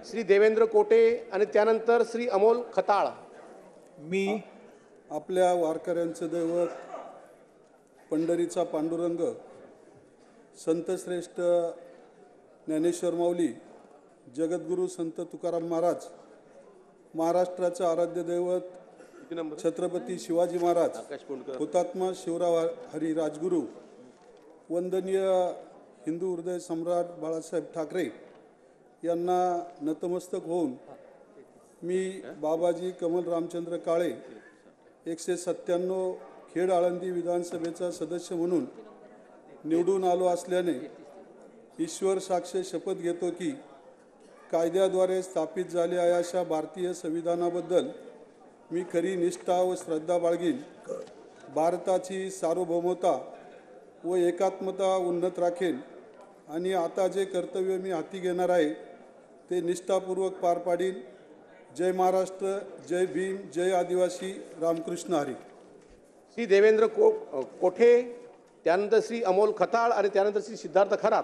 श्री देवेंद्र कोटे आणि त्यानंतर श्री अमोल खताळ। मी आपल्या वारकऱ्यांचं दैवत पंढरीचा पांडुरंग संतश्रेष्ठ ज्ञानेश्वर माऊली जगद्गुरू संत तुकाराम महाराज, महाराष्ट्राचं आराध्य दैवत छत्रपती शिवाजी महाराज, हुतात्मा शिवराव हरी राजगुरू, वंदनीय हिंदू हृदय सम्राट बाळासाहेब ठाकरे यांना नतमस्तक होऊन मी बाबाजी कमल रामचंद्र काळे 197 खेड आळंदी विधानसभेचा सदस्य म्हणून निवडून आलो असल्याने ईश्वर साक्ष शपथ घेतो की कायद्याद्वारे स्थापित झालेल्या अशा भारतीय संविधानाबद्दल मी खरी निष्ठा व श्रद्धा बाळगीन, भारताची सार्वभौमता व एकात्मता उन्नत राखेन आणि आता जे कर्तव्य मी हाती घेणार आहे ते निष्ठापूर्वक पार पाडीन। जय महाराष्ट्र, जय भीम, जय आदिवासी, रामकृष्ण हरी। श्री देवेंद्र कोठे, त्यानंतर श्री अमोल खताळ आणि त्यानंतर श्री सिद्धार्थ खरात।